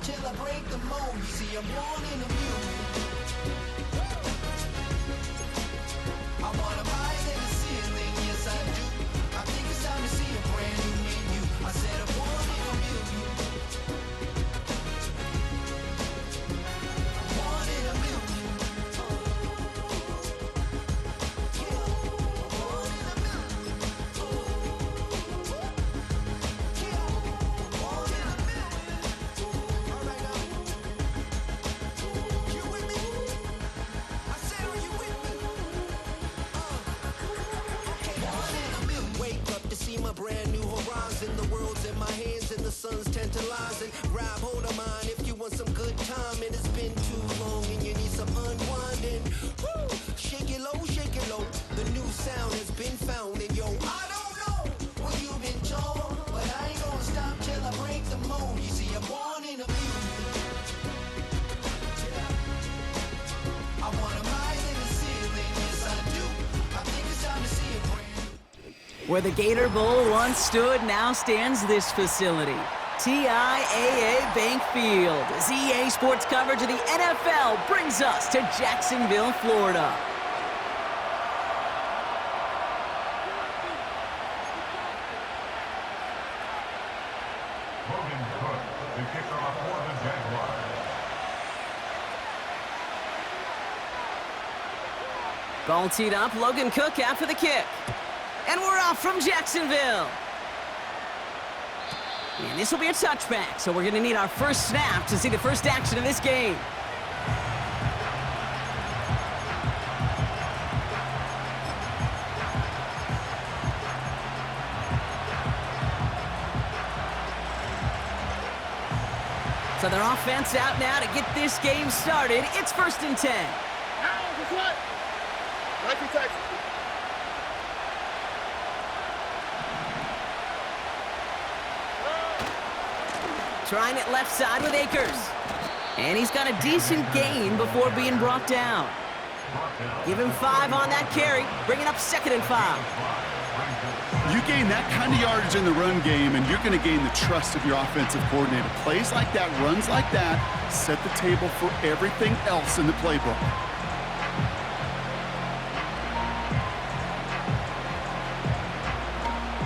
till I break the mold. You see, I'm born in a million. I want to rise in the ceiling, yes I do. I think it's time to see a brand new menu. I said I'm born in a million. Born in a million. Born in a million. Born in a million. All right now. You with me? I said, are you with me? Wake up to see my brand new horizon. The world's in my hands and the sun's tantalizing. Grab hold of mine if you want some good time. And it's been too long and you need some unwinding. Woo! Shake it low, shake it low. The new sound has been found. And yo, I don't know what you've been told, but I ain't gonna stop till I break the mold. You see, I'm born in a million. I wanna rise in the ceiling, yes I do. I think it's time to see a brand. Where the Gator Bowl once stood, now stands this facility. TIAA Bank Field. As EA Sports coverage of the NFL brings us to Jacksonville, Florida. Logan Cook, the kickoff for the Jaguars. Ball teed up, Logan Cook out for the kick. And we're off from Jacksonville. And this will be a touchback, so we're going to need our first snap to see the first action of this game. So their offense out now to get this game started. It's 1st and 10. Trying it left side with Akers. And he's got a decent gain before being brought down. Give him 5 on that carry, bringing up 2nd and 5. You gain that kind of yardage in the run game, and you're going to gain the trust of your offensive coordinator. Plays like that, runs like that, set the table for everything else in the playbook.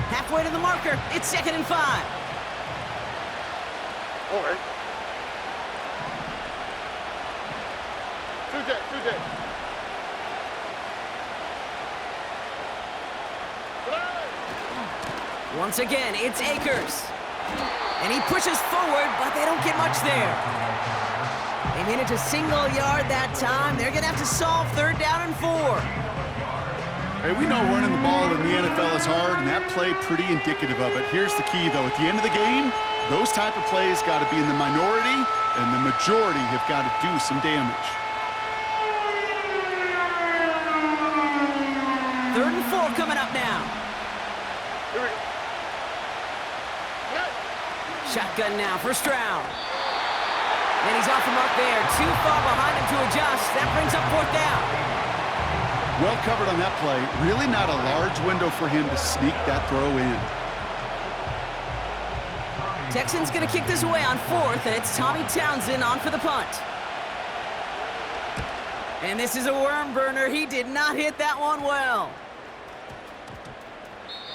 Halfway to the marker, it's 2nd and 5. All right. 2J. Once again, it's Akers. And he pushes forward, but they don't get much there. They manage a single yard that time. They're going to have to solve 3rd down and 4. Hey, we know running the ball in the NFL is hard, and that play pretty indicative of it. Here's the key, though. At the end of the game, those type of plays got to be in the minority, and the majority have got to do some damage. 3rd and 4 coming up now. Here we go. Shotgun now for Stroud. And he's off the mark there. Too far behind him to adjust. That brings up 4th down. Well covered on that play. Really not a large window for him to sneak that throw in. Texans going to kick this away on 4th, and it's Tommy Townsend on for the punt. And this is a worm burner. He did not hit that one well.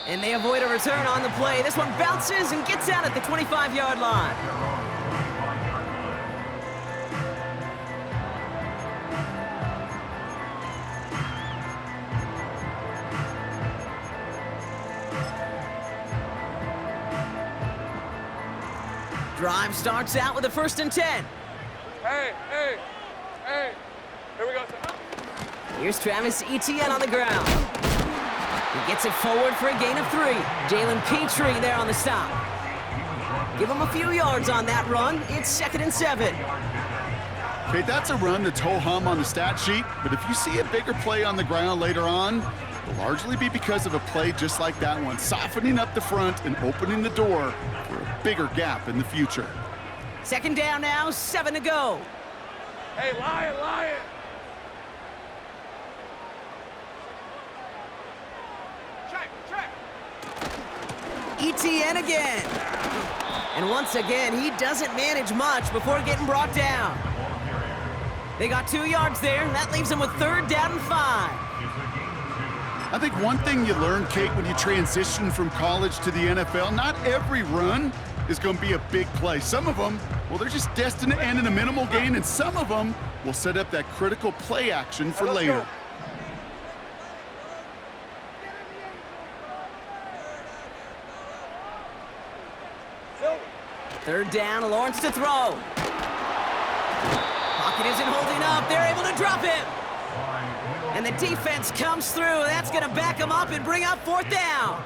And they avoid a return on the play. This one bounces and gets out at the 25-yard line. Drive starts out with a 1st and 10. Hey. Here we go. Here's Travis Etienne on the ground. He gets it forward for a gain of 3. Jalen Petrie there on the stop. Give him a few yards on that run. It's 2nd and 7. Okay, that's a run that's ho-hum on the stat sheet, but if you see a bigger play on the ground later on, it'll largely be because of a play just like that one, softening up the front and opening the door for a bigger gap in the future. 2nd down now, 7 to go. Hey, Lion. Check. Etienne again. And once again, he doesn't manage much before getting brought down. They got 2 yards there, and that leaves them with 3rd down and 5. I think one thing you learn, Kate, when you transition from college to the NFL, not every run is going to be a big play. Some of them, well, they're just destined to end in a minimal gain, and some of them will set up that critical play action for later. 3rd down, Lawrence to throw. Pocket isn't holding up. They're able to drop him. And the defense comes through. That's going to back him up and bring up 4th down.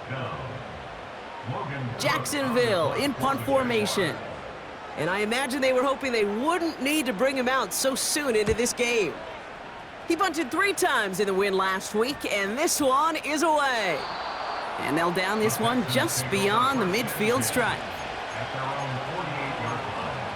Jacksonville in punt formation. And I imagine they were hoping they wouldn't need to bring him out so soon into this game. He bunted 3 times in the win last week, and this one is away. And they'll down this one just beyond the midfield stripe. At their own 48-yard line.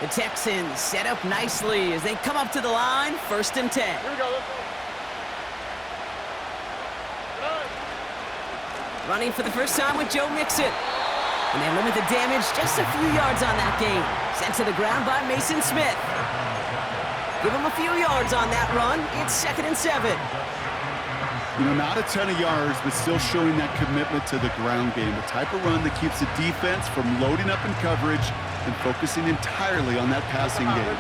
The Texans set up nicely as they come up to the line, 1st and 10. Here we go. Let's go. Running for the first time with Joe Mixon. And they limit the damage just a few yards on that game. Sent to the ground by Mason Smith. Give him a few yards on that run. It's 2nd and 7. You know, not a ton of yards, but still showing that commitment to the ground game. The type of run that keeps the defense from loading up in coverage and focusing entirely on that passing game.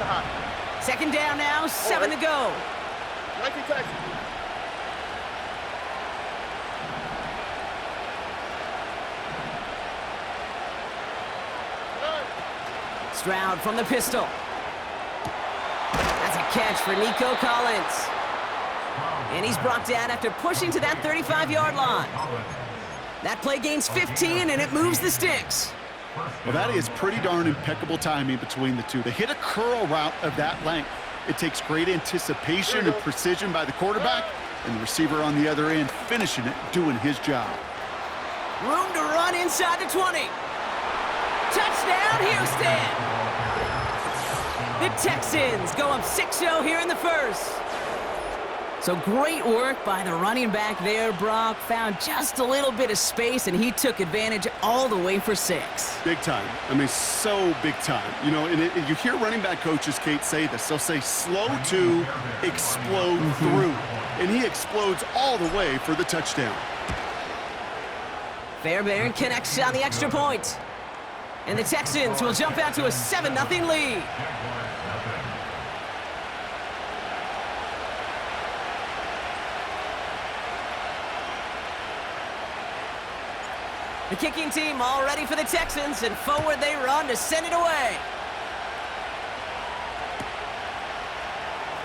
2nd down now, 7 to go. Stroud from the pistol. That's a catch for Nico Collins. And he's brought down after pushing to that 35-yard line. That play gains 15, and it moves the sticks. Well, that is pretty darn impeccable timing between the two. To hit a curl route of that length, it takes great anticipation and precision by the quarterback, and the receiver on the other end finishing it, doing his job. Room to run inside the 20. Touchdown, Houston! The Texans go up 6-0 here in the first. So great work by the running back there, Brock. Found just a little bit of space, and he took advantage all the way for 6. Big time. I mean, so big time. You know, and you hear running back coaches, Kate, say this. They'll say slow to explode through. And he explodes all the way for the touchdown. Fairbairn connects on the extra point. And the Texans will jump out to a 7-0 lead. The kicking team all ready for the Texans, and forward they run to send it away.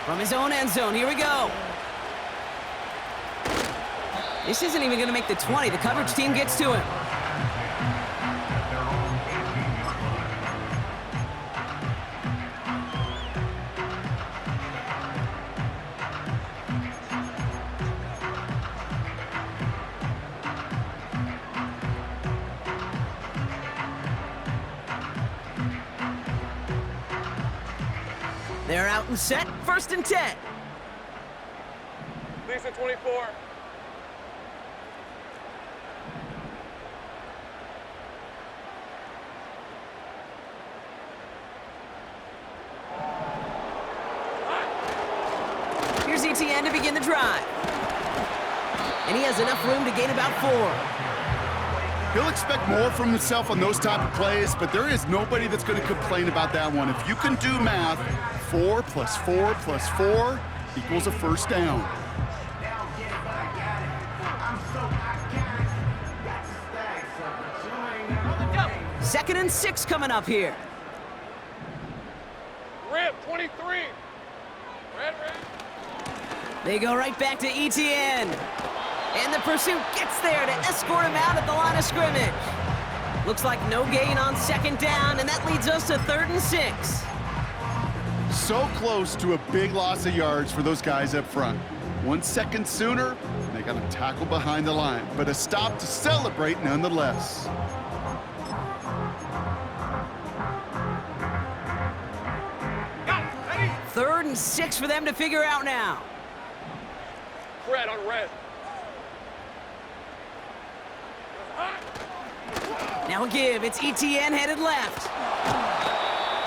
From his own end zone, here we go. This isn't even going to make the 20. The coverage team gets to him. They're out and set, 1st and 10. Lisa 24. Here's ETN to begin the drive. And he has enough room to gain about 4. He'll expect more from himself on those type of plays, but there is nobody that's going to complain about that one. If you can do math, 4 plus 4 plus 4 equals a 1st down. Second and 6 coming up here. Rip 23. Red. They go right back to ETN. And the pursuit gets there to escort him out at the line of scrimmage. Looks like no gain on 2nd down, and that leads us to 3rd and 6. So close to a big loss of yards for those guys up front. 1 second sooner, and they got to tackle behind the line, but a stop to celebrate nonetheless. 3rd and 6 for them to figure out now. Red on red. Now a give. It's ETN headed left.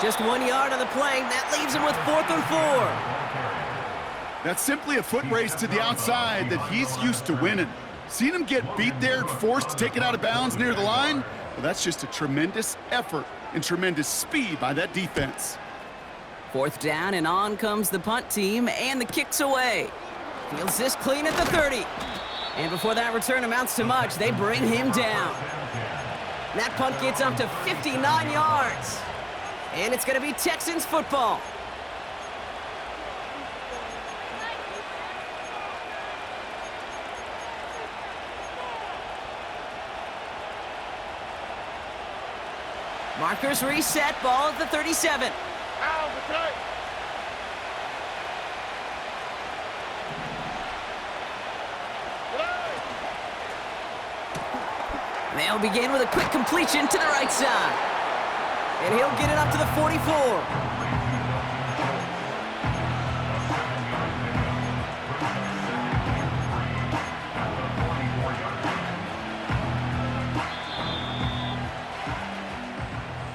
Just 1 yard on the play. That leaves him with 4th and 4. That's simply a foot race to the outside that he's used to winning. Seeing him get beat there and forced to take it out of bounds near the line, well, that's just a tremendous effort and tremendous speed by that defense. 4th down, and on comes the punt team, and the kick's away. Fields this clean at the 30. And before that return amounts to much, they bring him down. That punt gets up to 59 yards. And it's going to be Texans football. Markers reset, ball at the 37. Out the tight. They'll begin with a quick completion to the right side. And he'll get it up to the 44.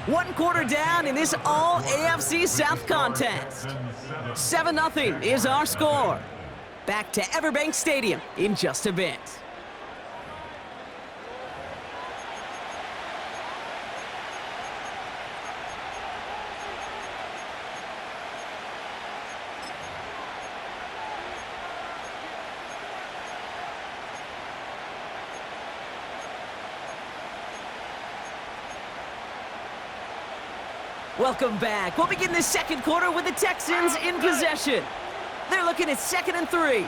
One quarter down in this all AFC South contest. 7-0 is our score. Back to Everbank Stadium in just a bit. Welcome back. We'll begin the second quarter with the Texans in possession. They're looking at 2nd and 3.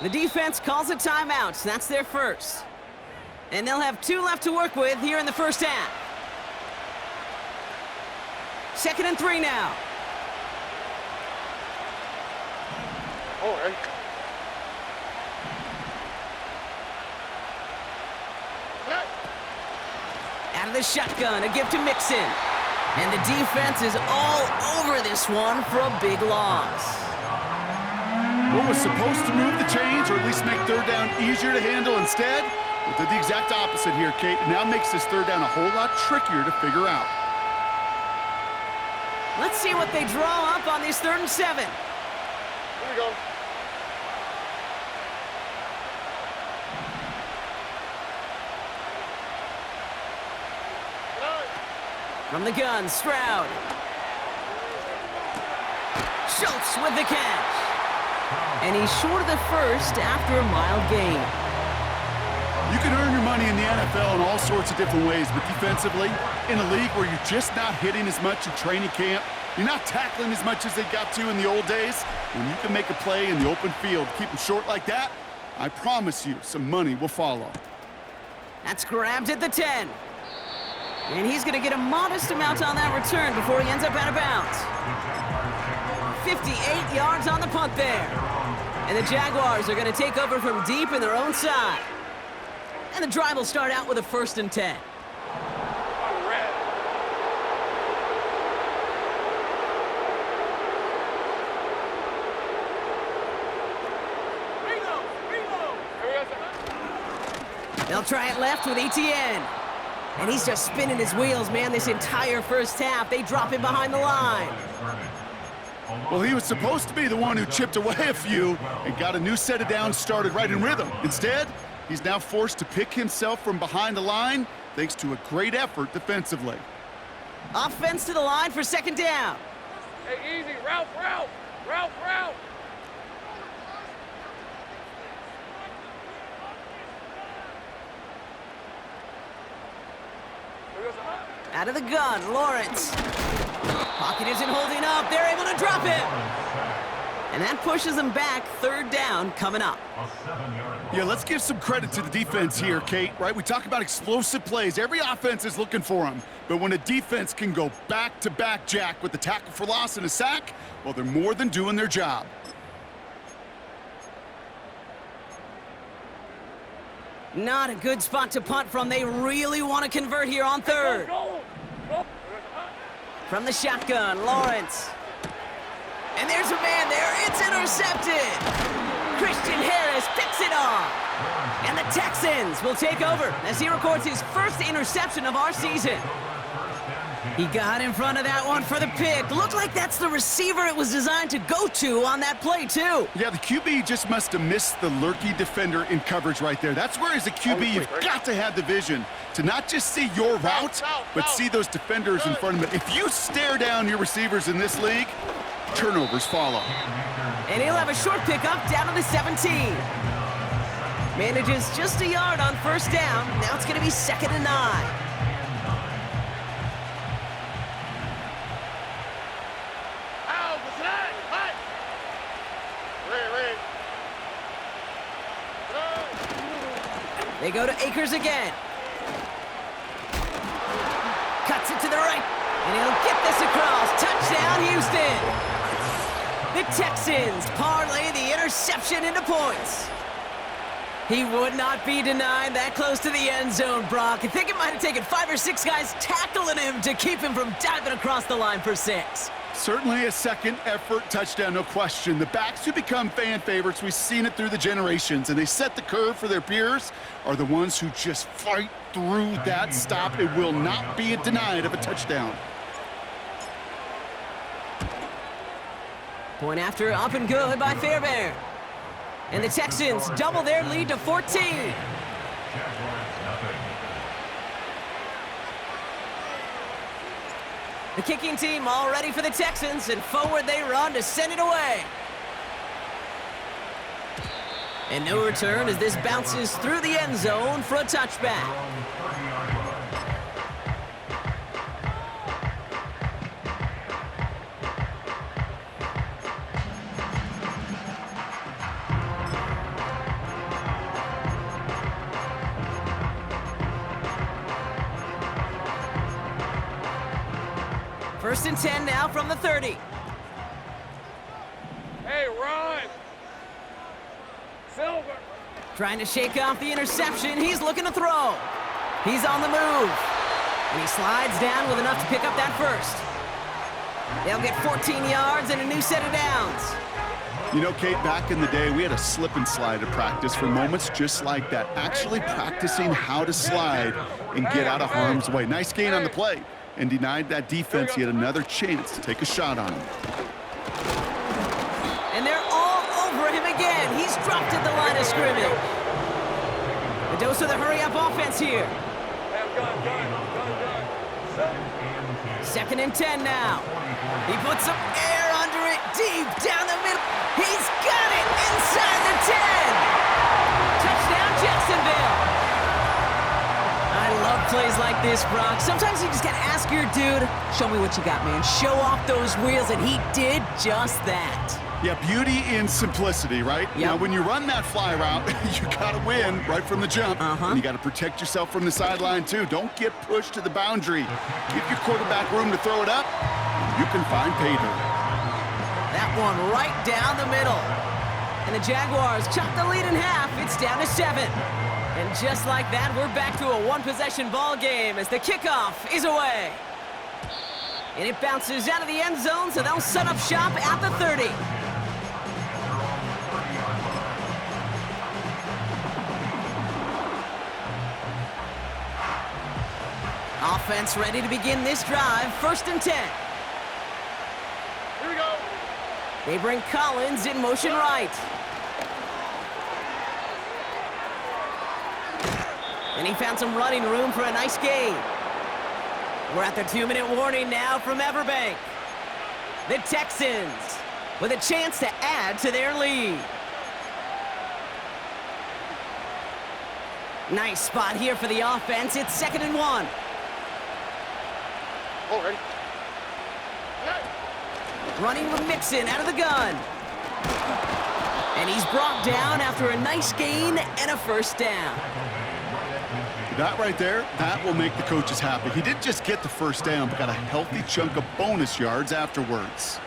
The defense calls a timeout. That's their first. And they'll have 2 left to work with here in the first half. 2nd and 3 now. Oh, right. Out of the shotgun, a give to Mixon. And the defense is all over this one for a big loss. What was supposed to move the chains, or at least make 3rd down easier to handle instead, well, did the exact opposite here, Kate. It now makes this 3rd down a whole lot trickier to figure out. Let's see what they draw up on this 3rd and 7. Here we go. From the gun, Stroud. Schultz with the catch. And he's short of the first after a mild gain. You can earn your money in the NFL in all sorts of different ways, but defensively, in a league where you're just not hitting as much in training camp, you're not tackling as much as they got to in the old days, when you can make a play in the open field, keep them short like that, I promise you some money will follow. That's grabbed at the 10. And he's going to get a modest amount on that return before he ends up out of bounds. 58 yards on the punt there. And the Jaguars are going to take over from deep in their own side. And the drive will start out with a 1st and 10. On red. They'll try it left with ETN. And he's just spinning his wheels, man, this entire first half. They drop him behind the line. Well, he was supposed to be the one who chipped away a few and got a new set of downs started right in rhythm. Instead, he's now forced to pick himself from behind the line thanks to a great effort defensively. Offense to the line for 2nd down. Hey, easy. Ralph, Ralph. Ralph, Ralph. Out of the gun, Lawrence. Pocket isn't holding up. They're able to drop him. And that pushes them back. 3rd down coming up. Yeah, let's give some credit to the defense here, Kate, right? We talk about explosive plays. Every offense is looking for them. But when a defense can go back-to-back, Jack, with a tackle for loss and a sack, well, they're more than doing their job. Not a good spot to punt from. They really want to convert here on 3rd. Go. From the shotgun, Lawrence. And there's a man there. It's intercepted. Christian Harris picks it off. And the Texans will take over as he records his first interception of our season. He got in front of that one for the pick. Looked like that's the receiver it was designed to go to on that play, too. Yeah, the QB just must have missed the lurky defender in coverage right there. That's where, as a QB, you've got to have the vision to not just see your route, but see those defenders in front of them. If you stare down your receivers in this league, turnovers follow. And he'll have a short pickup down to the 17. Manages just a yard on first down. Now it's going to be 2nd and 9. They go to Akers again. Cuts it to the right. And he'll get this across. Touchdown, Houston. The Texans parlay the interception into points. He would not be denied that close to the end zone, Brock. I think it might have taken 5 or 6 guys tackling him to keep him from diving across the line for 6. Certainly a second effort touchdown, no question. The backs who become fan favorites, we've seen it through the generations, and they set the curve for their peers, are the ones who just fight through that stop. It will not be denied of a touchdown. Point after, up and good by Fairbairn. And the Texans double their lead to 14. The kicking team all ready for the Texans, and forward they run to send it away. And no return as this bounces through the end zone for a touchback. First and 10 now from the 30. Hey, Ron! Silver! Trying to shake off the interception. He's looking to throw. He's on the move. And he slides down with enough to pick up that first. They'll get 14 yards and a new set of downs. You know, Kate, back in the day, we had a slip and slide at practice for moments just like that. Actually practicing how to slide and get out of harm's way. Nice gain on the play. And denied that defense yet another chance to take a shot on him. And they're all over him again. He's dropped at the line of scrimmage. The dose of the hurry-up offense here. Second and 10 now. He puts some air under it, deep down the middle. He's got it inside the 10. Touchdown, Jacksonville. I love plays like this, Brock. Sometimes you just gotta ask your dude, show me what you got, man. Show off those wheels, and he did just that. Yeah, beauty in simplicity, right? Yep. Now, when you run that fly route, you gotta win right from the jump. And you gotta protect yourself from the sideline, too. Don't get pushed to the boundary. Give your quarterback room to throw it up. You can find pay dirt. That one right down the middle. And the Jaguars chop the lead in half. It's down to 7. And just like that, we're back to a one-possession ball game as the kickoff is away. And it bounces out of the end zone, so they'll set up shop at the 30. Offense ready to begin this drive. First and 10. Here we go! They bring Collins in motion right. And he found some running room for a nice gain. We're at the 2-minute warning now from Everbank. The Texans with a chance to add to their lead. Nice spot here for the offense. It's 2nd and 1. Already. Running with Mixon out of the gun. And he's brought down after a nice gain and a first down. That right there, that will make the coaches happy. He didn't just get the first down, but got a healthy chunk of bonus yards afterwards.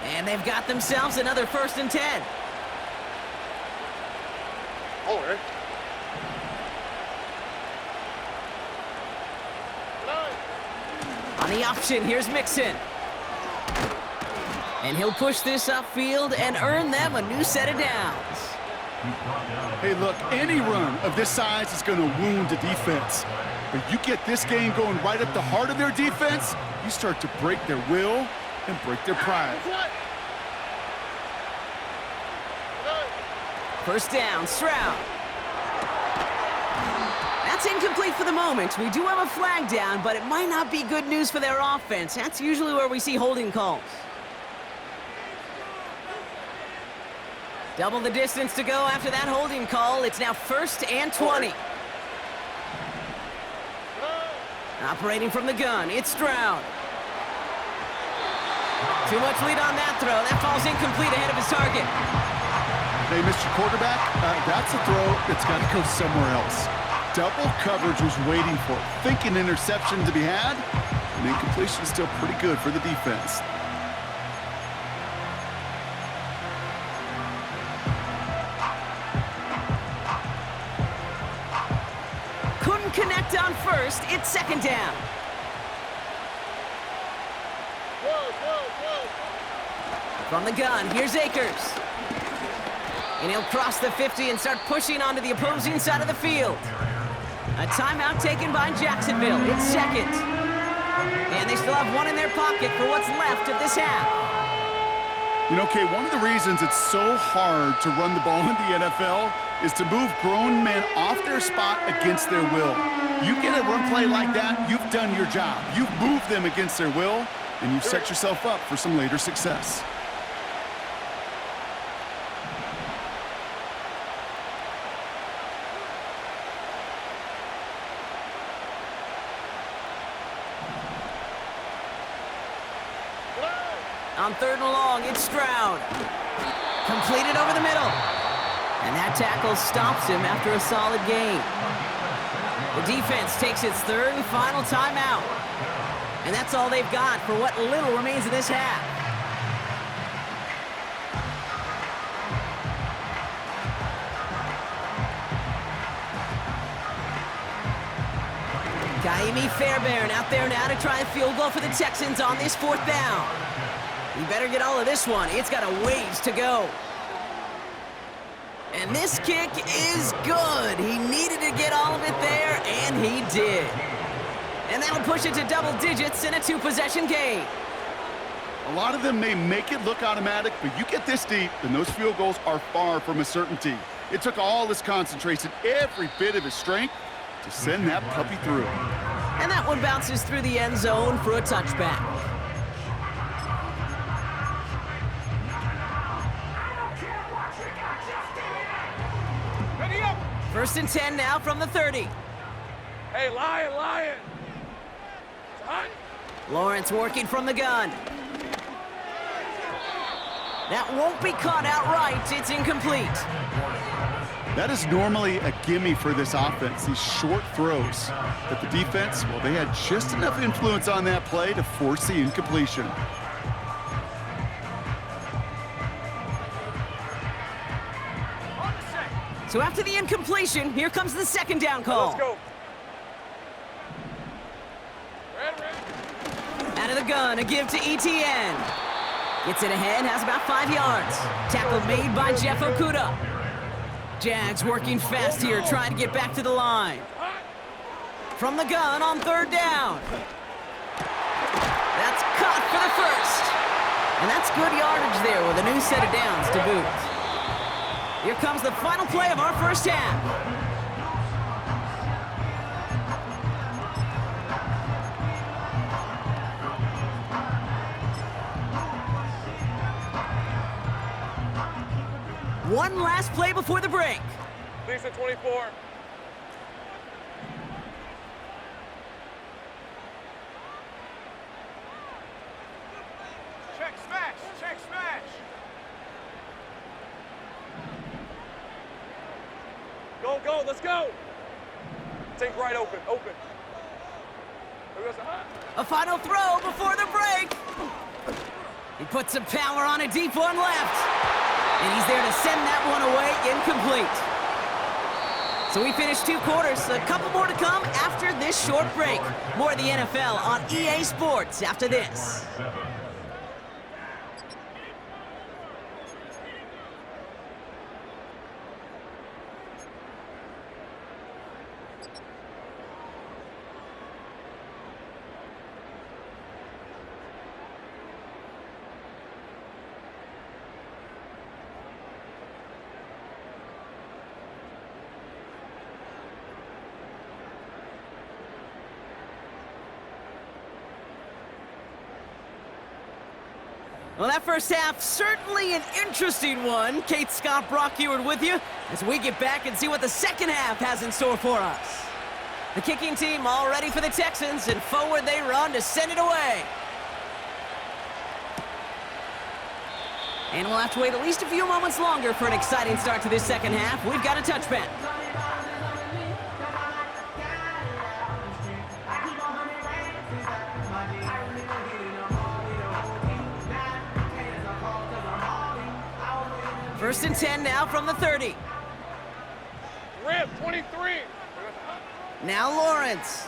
And they've got themselves another 1st and 10. On the option, here's Mixon. And he'll push this upfield and earn them a new set of downs. Hey, look, any run of this size is going to wound a defense. But you get this game going right at the heart of their defense, you start to break their will and break their pride. First down, Stroud. That's incomplete for the moment. We do have a flag down, but it might not be good news for their offense. That's usually where we see holding calls. Double the distance to go after that holding call. It's now 1st and 20. Operating from the gun, it's Stroud. Too much lead on that throw. That falls incomplete ahead of his target. Hey, Mr. Quarterback, that's a throw that's got to go somewhere else. Double coverage was waiting for it. Thinking interception to be had, and incompletion is still pretty good for the defense. Couldn't connect on first. It's 2nd down. From the gun, here's Akers. And he'll cross the 50 and start pushing onto the opposing side of the field. A timeout taken by Jacksonville. It's 2nd. And they still have one in their pocket for what's left of this half. You know, Kay, one of the reasons it's so hard to run the ball in the NFL is to move grown men off their spot against their will. You get a run play like that, you've done your job. You've moved them against their will, and you've set yourself up for some later success. On 3rd and long, it's Stroud. Completed over the middle. And that tackle stops him after a solid gain. The defense takes its 3rd and final timeout. And that's all they've got for what little remains of this half. Kaimi Fairbairn out there now to try a field goal for the Texans on this 4th down. He better get all of this one. It's got a ways to go. And this kick is good. He needed to get all of it there, and he did. And that'll push it to double digits in a 2-possession game. A lot of them may make it look automatic, but you get this deep, and those field goals are far from a certainty. It took all his concentration, every bit of his strength, to send that puppy through. And that one bounces through the end zone for a touchback. Ready up! 1st and 10 now from the 30. Hey, Lion! It's hot. Lawrence working from the gun. That won't be caught outright. It's incomplete. That is normally a gimme for this offense, these short throws. But the defense, well, they had just enough influence on that play to force the incompletion. So after the incompletion, here comes the 2nd down call. Let's go. Ready. Out of the gun, a give to ETN. Gets it ahead, has about 5 yards. Tackle made by Jeff Okuda. Jags working fast here, trying to get back to the line. From the gun on 3rd down. That's caught for the 1st. And that's good yardage there with a new set of downs to boot. Here comes the final play of our 1st half. One last play before the break. Lisa 24. Check smash. Go, let's go. Think right, open. A final throw before the break. He puts some power on a deep one left. And he's there to send that one away incomplete. So we finished 2 quarters. A couple more to come after this short break. More of the NFL on EA Sports after this. Well, that first half, certainly an interesting one. Kate Scott, Brock Ewart with you as we get back and see what the second half has in store for us. The kicking team all ready for the Texans, and forward they run to send it away. And we'll have to wait at least a few moments longer for an exciting start to this second half. We've got a touchback. First and 10 now from the 30. Rip, 23. Now Lawrence.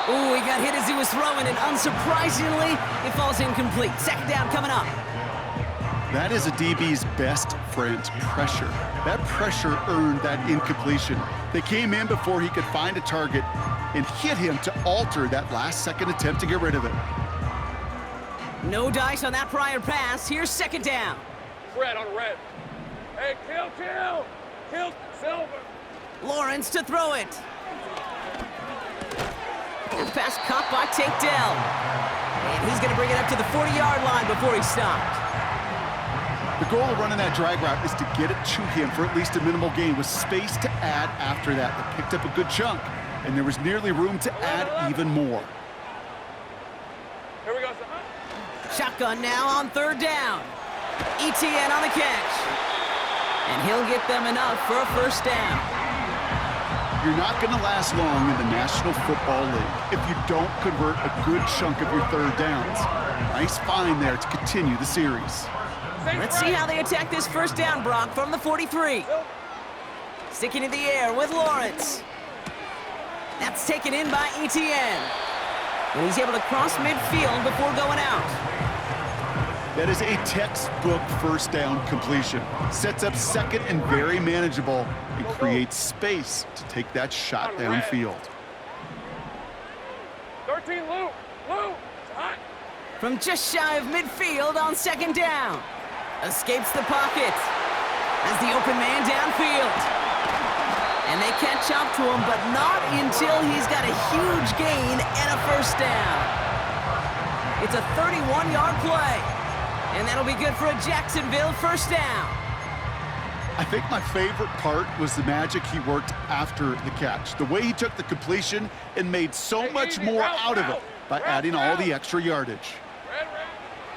Ooh, he got hit as he was throwing, and unsurprisingly, it falls incomplete. Second down coming up. That is a DB's best friend, pressure. That pressure earned that incompletion. They came in before he could find a target and hit him to alter that last-second attempt to get rid of it. No dice on that prior pass. Here's second down. Red on red. Hey, kill Silver. Lawrence to throw it. And pass caught by Tate Dell. And he's going to bring it up to the 40-yard line before he stopped. The goal of running that drag route is to get it to him for at least a minimal gain with space to add after that. They picked up a good chunk, and there was nearly room to add even more. Here we go, son. Shotgun now on third down. ETN on the catch. And he'll get them enough for a first down. You're not going to last long in the National Football League if you don't convert a good chunk of your third downs. Nice find there to continue the series. Let's see how they attack this first down, Brock, from the 43. Sticking in the air with Lawrence. That's taken in by ETN. And he's able to cross midfield before going out. That is a textbook first down completion. Sets up second and very manageable and creates space to take that shot downfield. 13, Lou, hot. From just shy of midfield on second down. Escapes the pocket. Has the open man downfield. And they catch up to him, but not until he's got a huge gain and a first down. It's a 31-yard play. And that'll be good for a Jacksonville first down. I think my favorite part was the magic he worked after the catch. The way he took the completion and made so much more out of it by adding all the extra yardage.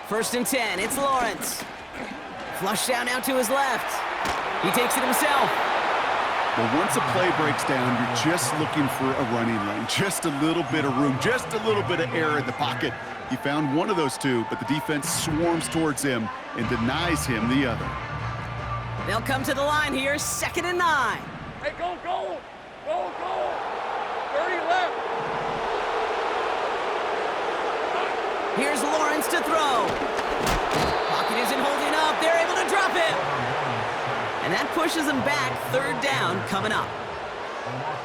First and 10, it's Lawrence. Flush down now to his left. He takes it himself. Well, once a play breaks down, you're just looking for a running lane. Just a little bit of room, just a little bit of air in the pocket. He found one of those two, but the defense swarms towards him and denies him the other. They'll come to the line here, second and 9. Hey, go. 30 left. Here's Lawrence to throw. Pocket isn't holding up. They're able to drop it. And that pushes them back. Third down coming up.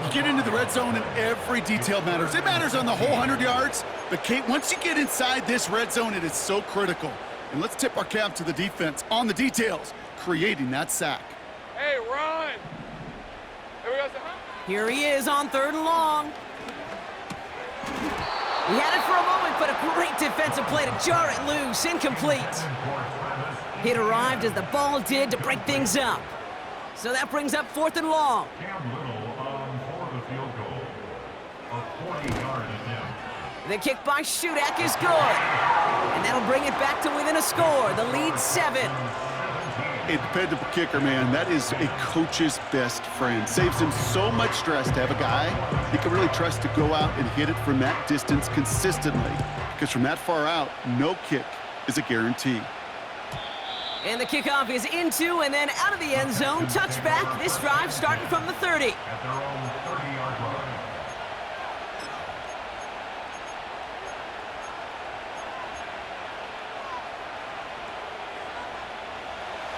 You get into the red zone and every detail matters. It matters on the whole 100 yards. But, Kate, once you get inside this red zone, it is so critical. And let's tip our cap to the defense on the details, creating that sack. Hey, run. Here we go, son. Here he is on third and long. He had it for a moment, but a great defensive play to jar it loose. Incomplete. It arrived as the ball did to break things up. So that brings up fourth and long. For the field goal, a 40-yard attempt. The kick by Shudak is good. And that'll bring it back to within a score. The lead 7. A dependable kicker, man. That is a coach's best friend. Saves him so much stress to have a guy he can really trust to go out and hit it from that distance consistently. Because from that far out, no kick is a guarantee. And the kickoff is into and then out of the end zone. Touchback. This drive starting from the 30. At their own 30-yard line.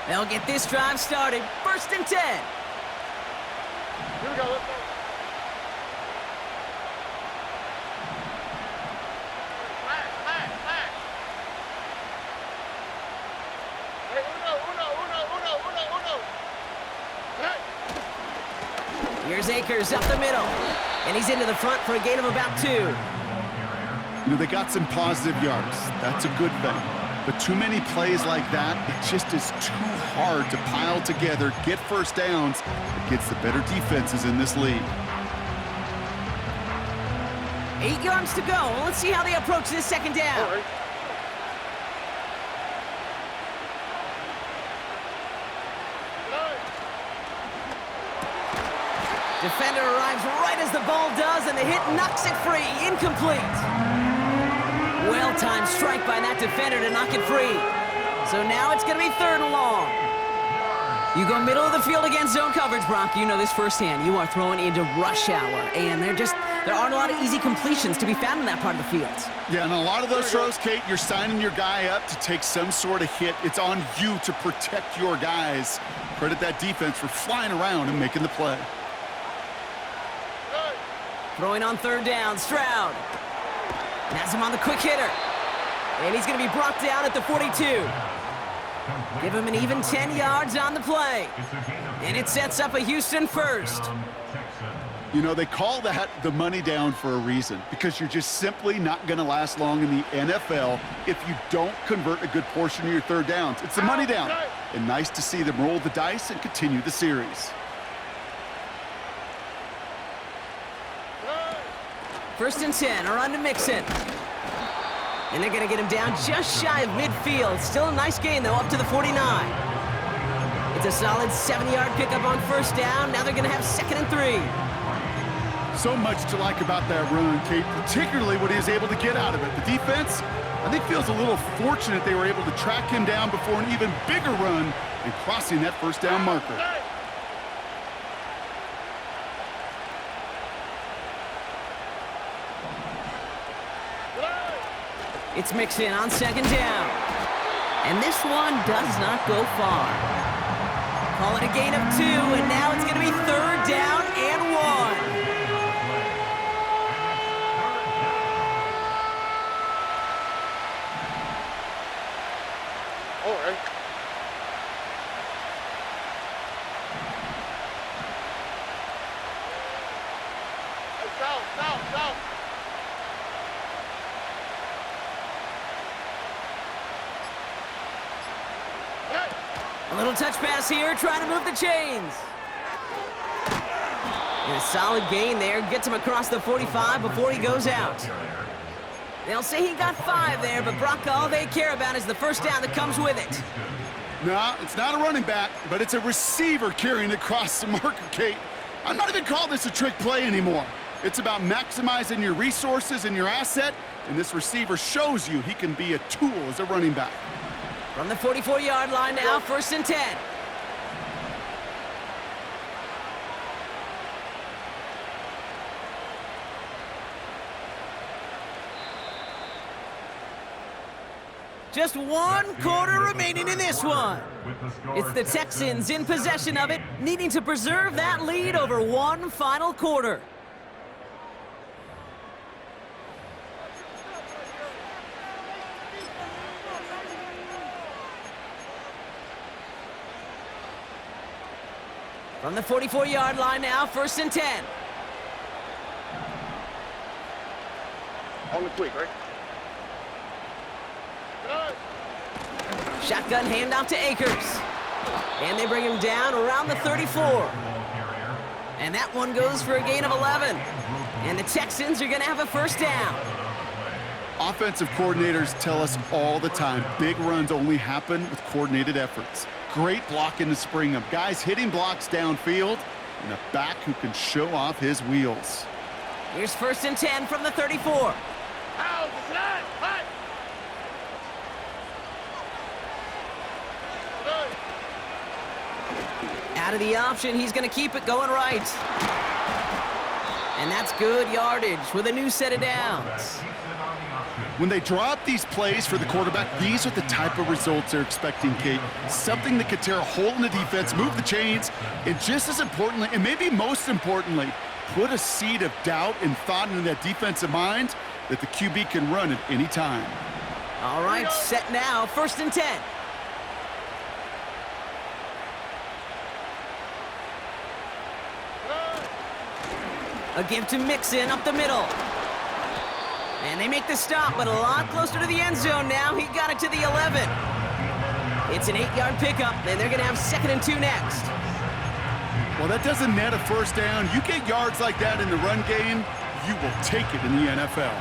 They'll get this drive started. 1st and 10. Here we go, let's go. Flash. Hey, uno. Hey. Here's Akers up the middle. And he's into the front for a gain of about 2. You know, they got some positive yards. That's a good thing. But too many plays like that, it just is too hard to pile together, get first downs against the better defenses in this league. 8 yards to go. Let's see how they approach this 2nd down. All right. Defender arrives right as the ball does, and the hit knocks it free. Incomplete. Well-timed strike by that defender to knock it free. So now it's going to be 3rd and long. You go middle of the field against zone coverage, Brock. You know this firsthand. You are throwing into rush hour, and there aren't a lot of easy completions to be found in that part of the field. Yeah, and a lot of those throws, Kate, you're signing your guy up to take some sort of hit. It's on you to protect your guys. Credit that defense for flying around and making the play. Throwing on 3rd down, Stroud. Has him on the quick hitter. And he's going to be brought down at the 42. Give him an even 10 yards on the play. And it sets up a Houston 1st. You know, they call that the money down for a reason, because you're just simply not going to last long in the NFL if you don't convert a good portion of your 3rd downs. It's the money down. And nice to see them roll the dice and continue the series. 1st and 10, a run to Mixon. And they're going to get him down just shy of midfield. Still a nice gain, though, up to the 49. It's a solid 7-yard pickup on 1st down. Now they're going to have 2nd and 3. So much to like about that run, Kate, particularly what he was able to get out of it. The defense, I think, feels a little fortunate they were able to track him down before an even bigger run and crossing that 1st down marker. It's Mixon on 2nd down. And this one does not go far. Call it a gain of 2, and now it's going to be 3rd down and 1. All right. Hey, south. A little touch pass here, trying to move the chains. And a solid gain there. Gets him across the 45 before he goes out. They'll say he got 5 there, but Brock, all they care about is the 1st down that comes with it. No, it's not a running back, but it's a receiver carrying across the marker, Kate. I'm not even calling this a trick play anymore. It's about maximizing your resources and your asset, and this receiver shows you he can be a tool as a running back. From the 44-yard line now, 1st and 10. Just 1 quarter remaining in this one. It's the Texans in possession of it, needing to preserve that lead over 1 final quarter. From the 44-yard line now, 1st and 10. On the quick, right? Shotgun handoff to Akers. And they bring him down around the 34. And that one goes for a gain of 11. And the Texans are going to have a 1st down. Offensive coordinators tell us all the time, big runs only happen with coordinated efforts. Great blocking to spring them. Guys hitting blocks downfield, and a back who can show off his wheels. Here's 1st and 10 from the 34. Out of the option, he's going to keep it going right. And that's good yardage with a new set of downs. When they draw up these plays for the quarterback, these are the type of results they're expecting, Kate. Something that could tear a hole in the defense, move the chains, and just as importantly, and maybe most importantly, put a seed of doubt and thought into that defensive mind that the QB can run at any time. All right, set now, 1st and 10. A give to Mixon up the middle. And they make the stop, but a lot closer to the end zone now. He got it to the 11. It's an 8-yard pickup, and they're going to have 2nd and 2 next. Well, that doesn't net a first down. You get yards like that in the run game, you will take it in the NFL.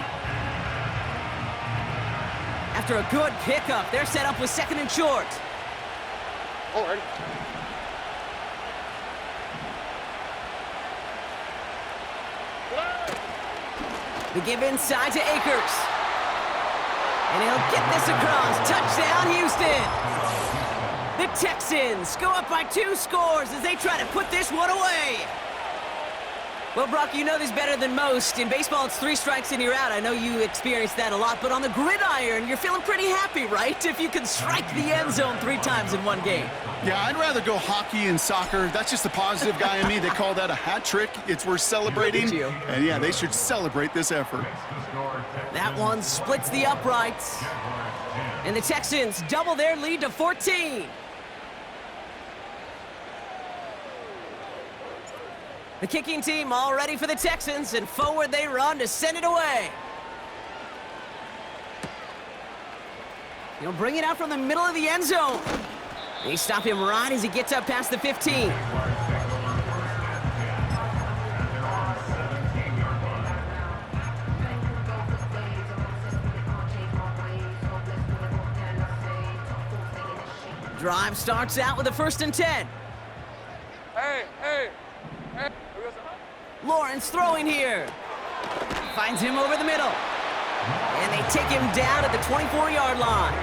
After a good pickup, they're set up with 2nd and short. All right. The give inside to Akers. And he'll get this across. Touchdown, Houston. The Texans go up by 2 scores as they try to put this one away. Well, Brock, you know this better than most. In baseball, it's 3 strikes and you're out. I know you experienced that a lot, but on the gridiron, you're feeling pretty happy, right? If you can strike the end zone 3 times in one game. Yeah, I'd rather go hockey and soccer. That's just a positive guy in me. They call that a hat trick. It's worth celebrating. And yeah, they should celebrate this effort. That one splits the uprights. And the Texans double their lead to 14. The kicking team all ready for the Texans, and forward they run to send it away. He'll bring it out from the middle of the end zone. They stop him right as he gets up past the 15. Drive starts out with a 1st and 10. Hey. Lawrence throwing here. Finds him over the middle. And they take him down at the 24-yard line.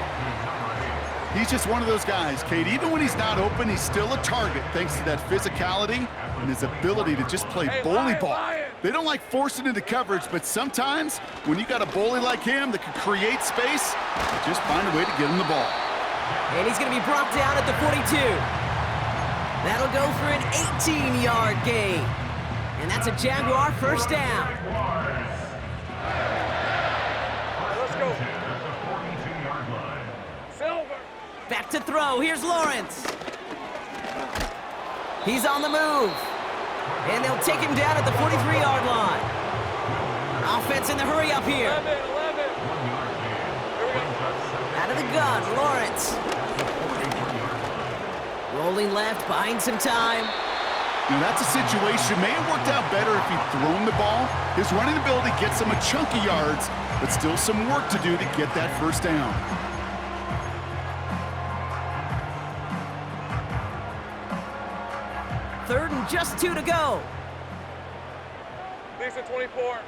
He's just one of those guys, Kate. Even when he's not open, he's still a target thanks to that physicality and his ability to just play bully ball. They don't like forcing into coverage, but sometimes when you got a bully like him that can create space, you just find a way to get him the ball. And he's going to be brought down at the 42. That'll go for an 18-yard gain. And that's a Jaguar 1st down. Let's go. Silver. Back to throw. Here's Lawrence. He's on the move. And they'll take him down at the 43-yard line. Offense in the hurry up here. 11. Out of the gun, Lawrence. Rolling left, buying some time. Now that's a situation, may have worked out better if he'd thrown the ball. His running ability gets him a chunk of yards, but still some work to do to get that 1st down. Third and just 2 to go. Lisa 24.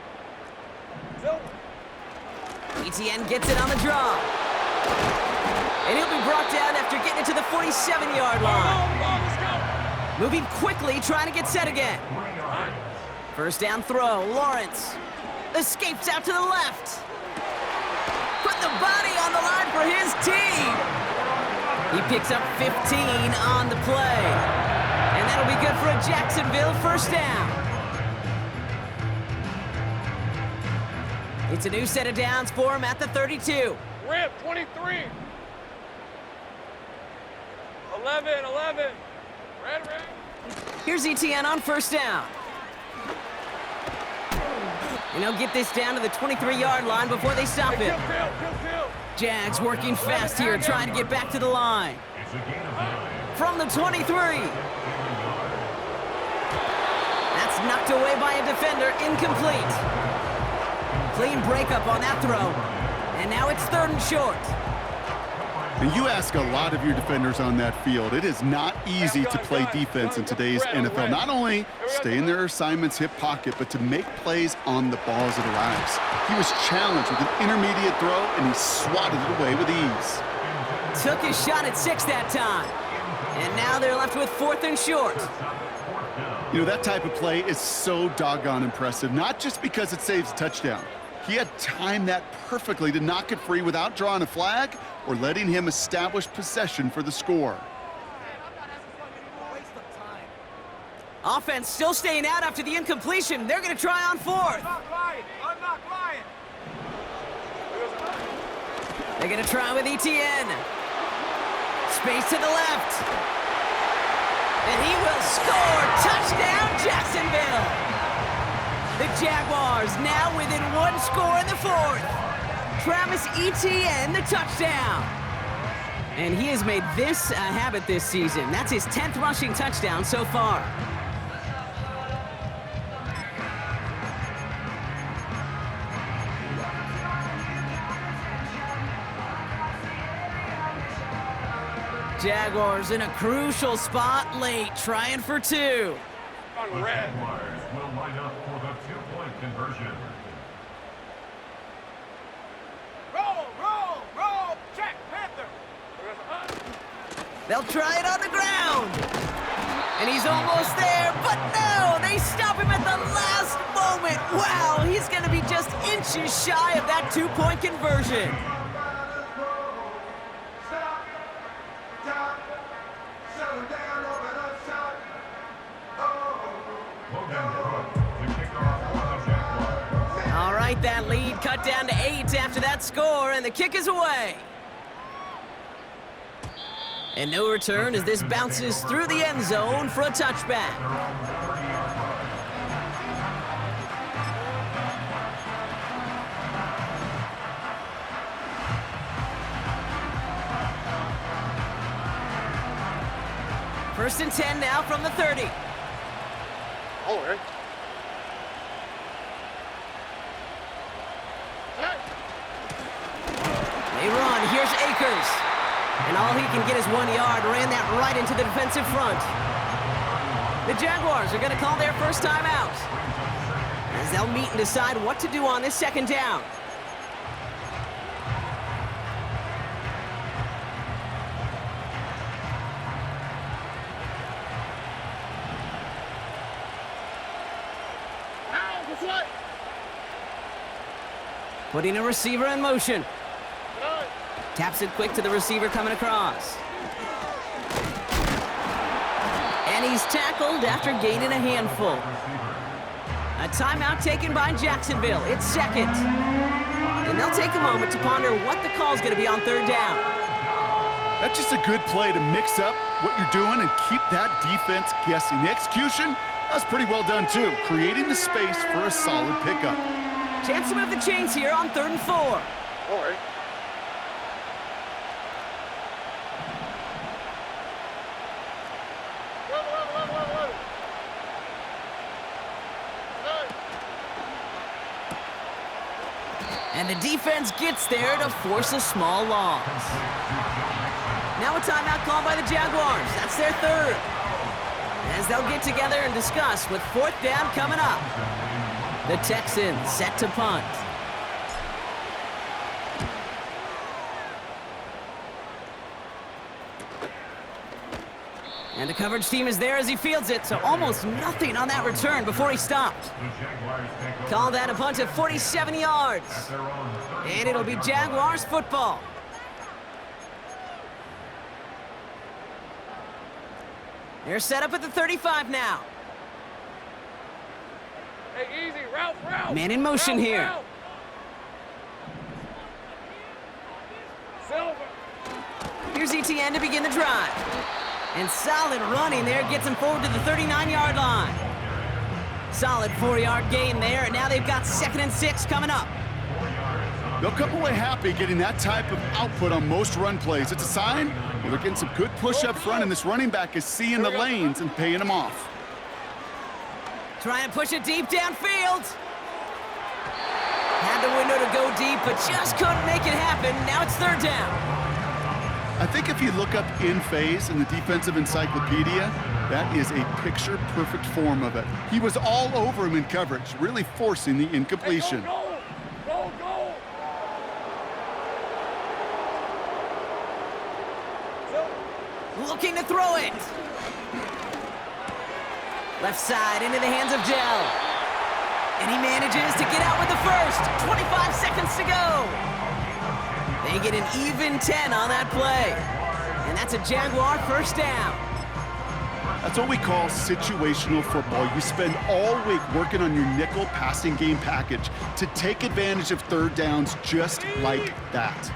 Silver. ETN gets it on the draw. And he'll be brought down after getting it to the 47-yard line. Let's go. Moving quickly, trying to get set again. 1st down throw, Lawrence. Escapes out to the left. Put the body on the line for his team. He picks up 15 on the play. And that'll be good for a Jacksonville 1st down. It's a new set of downs for him at the 32. Rip 23. 11. Red. Here's ETN on 1st down. And he'll get this down to the 23-yard line before they stop him. Kill. Jags working fast here, trying to get back to the line. From the 23. That's knocked away by a defender, incomplete. Clean breakup on that throw. And now it's 3rd and short. And you ask a lot of your defenders on that field. It is not easy to play defense in today's NFL. Not only stay in their assignment's hip pocket, but to make plays on the ball as it arrives. He was challenged with an intermediate throw, and he swatted it away with ease. Took his shot at 6 that time. And now they're left with 4th and short. You know, that type of play is so doggone impressive, not just because it saves a touchdown. He had timed that perfectly to knock it free without drawing a flag or letting him establish possession for the score. Offense still staying out after the incompletion. They're going to try on 4th. I'm not lying. They're going to try with ETN. Space to the left. And he will score. Touchdown, Jacksonville. The Jaguars now within 1 score in the 4th. Travis Etienne, the touchdown. And he has made this a habit this season. That's his 10th rushing touchdown so far. Jaguars in a crucial spot late, trying for 2. On red. Jaguars will line up for the 2-point conversion. Roll. Check, Panther. They'll try it on the ground. And he's almost there, but no, they stop him at the last moment. Wow, he's going to be just inches shy of that 2-point conversion. All right, that lead cut down to 8 after that score, and the kick is away. And no return as this bounces through the end zone for a touchback. First and 10 now from the 30. All right. They run. Here's Akers. And all he can get is 1 yard. Ran that right into the defensive front. The Jaguars are going to call their first timeout, as they'll meet and decide what to do on this 2nd down. Putting a receiver in motion. Taps it quick to the receiver coming across. And he's tackled after gaining a handful. A timeout taken by Jacksonville. It's 2nd. And they'll take a moment to ponder what the call's going to be on 3rd down. That's just a good play to mix up what you're doing and keep that defense guessing. The execution, that was pretty well done too, creating the space for a solid pickup. Chance to move the chains here on 3rd and 4. All right. And the defense gets there to force a small loss. Now a timeout called by the Jaguars. That's their 3rd. As they'll get together and discuss with 4th down coming up. The Texans set to punt. And the coverage team is there as he fields it, so almost nothing on that return before he stopped. Call that a punt of 47 yards. And it'll be Jaguars football. They're set up at the 35 now. Hey, easy. Route. Man in motion here. Route. Silver. Here's ETN to begin the drive. And solid running there gets him forward to the 39-yard line. Solid 4-yard gain there, and now they've got 2nd and 6 coming up. They'll come away happy getting that type of output on most run plays. It's a sign that they're getting some good push up front, and this running back is seeing the lanes and paying them off. Trying to push it deep downfield. Had the window to go deep, but just couldn't make it happen. Now it's 3rd down. I think if you look up in phase in the defensive encyclopedia, that is a picture-perfect form of it. He was all over him in coverage, really forcing the incompletion. Hey, go. looking to throw it. Left side into the hands of Dell. And he manages to get out with the first. 25 seconds to go. They get an even 10 on that play. And that's a Jaguar first down. That's what we call situational football. You spend all week working on your nickel passing game package to take advantage of third downs just like that.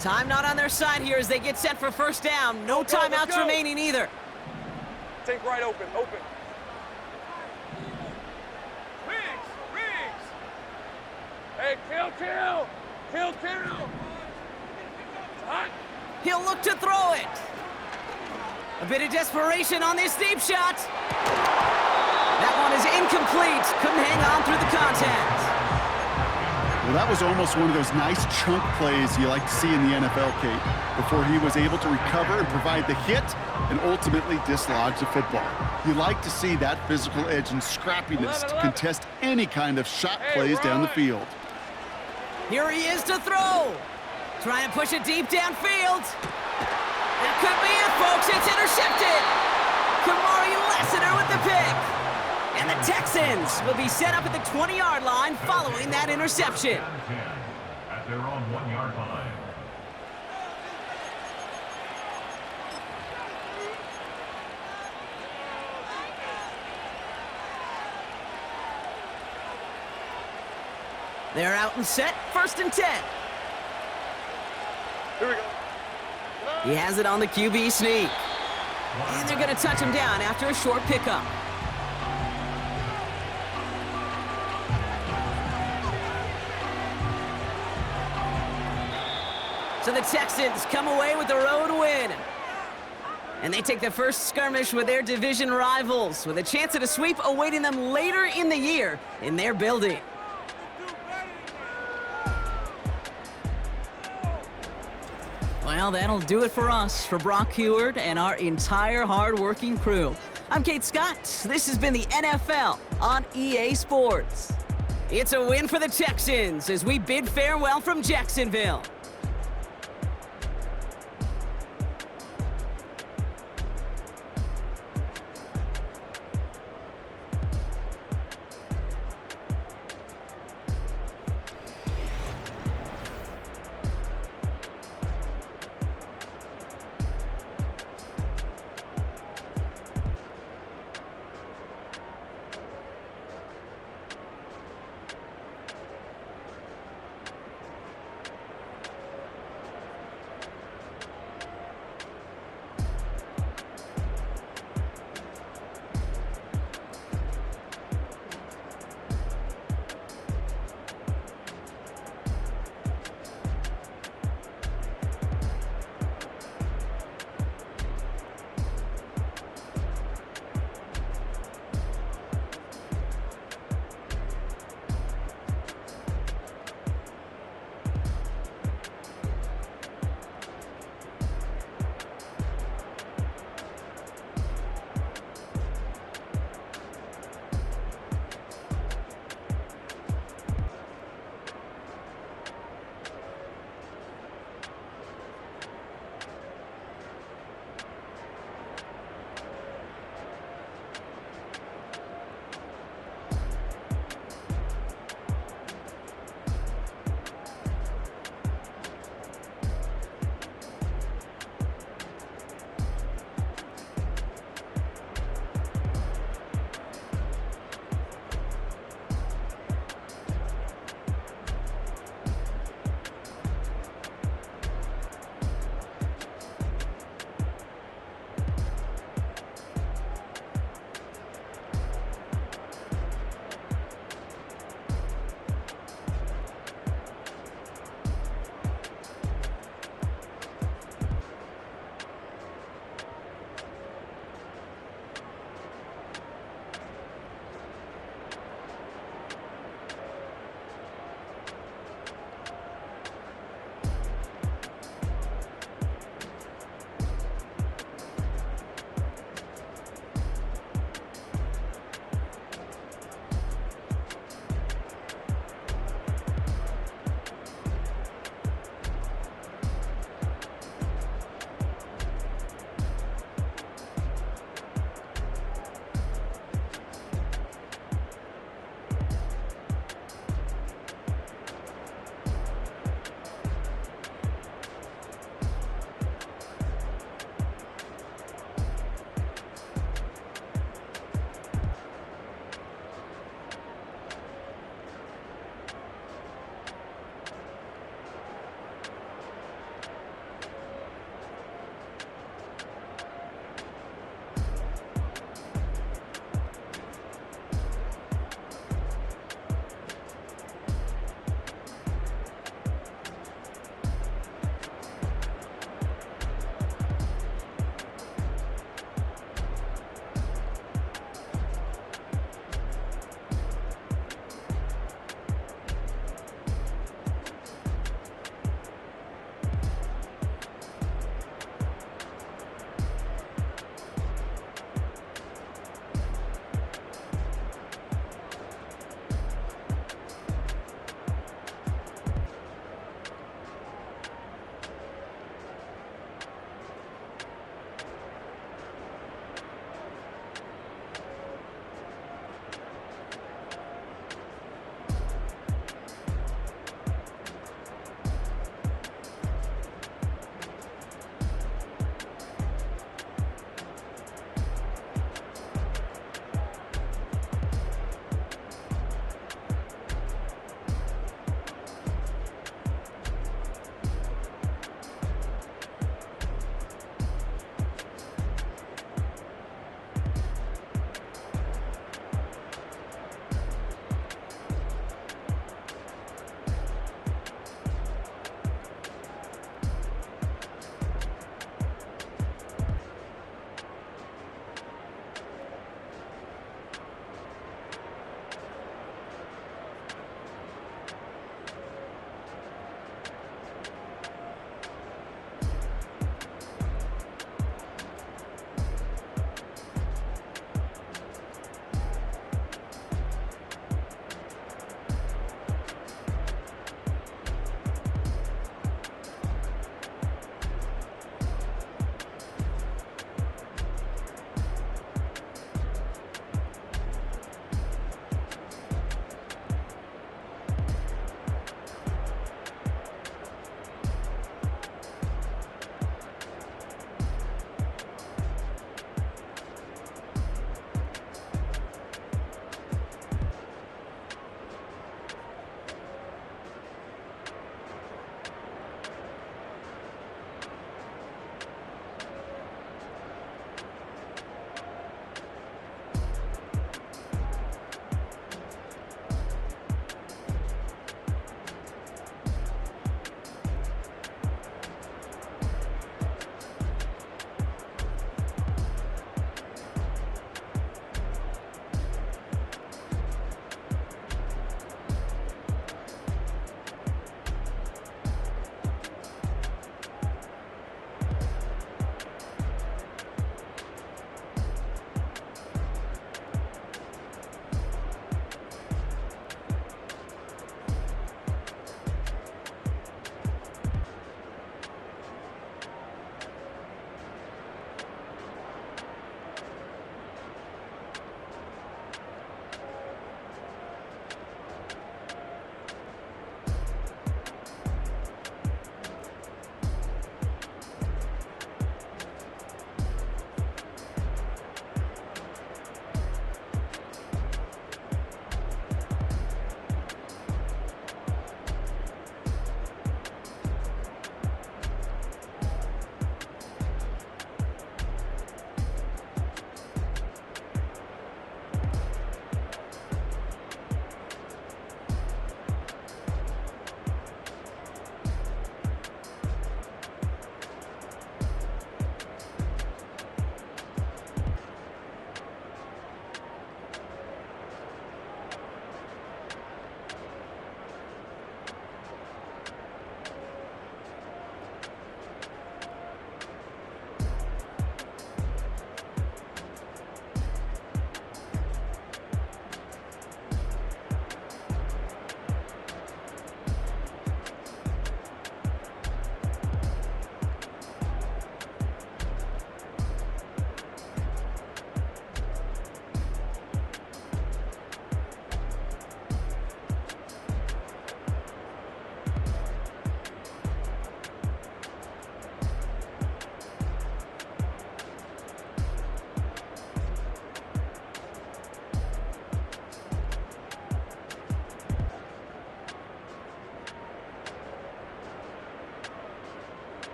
Time not on their side here as they get set for first down. No timeouts remaining either. Take right open. Hey, kill! Hot. He'll look to throw it. A bit of desperation on this deep shot. That one is incomplete. Couldn't hang on through the contact. Well, that was almost one of those nice chunk plays you like to see in the NFL, Kate, before he was able to recover and provide the hit and ultimately dislodge the football. You like to see that physical edge and scrappiness to contest any kind of shot plays down the field. Here he is to throw. Trying to push it deep downfield. That could be it, folks. It's intercepted. Kamari Lassiter with the pick. And the Texans will be set up at the 20-yard line following that interception. At their own 1-yard line. They're out and set. 1st and 10. Here we go. He has it on the QB sneak. And they're going to touch him down after a short pickup. So the Texans come away with the road win. And they take the first skirmish with their division rivals, with a chance at a sweep awaiting them later in the year in their building. Well, that'll do it for us, for Brock Heward and our entire hard-working crew. I'm Kate Scott. This has been the NFL on EA Sports. It's a win for the Texans as we bid farewell from Jacksonville.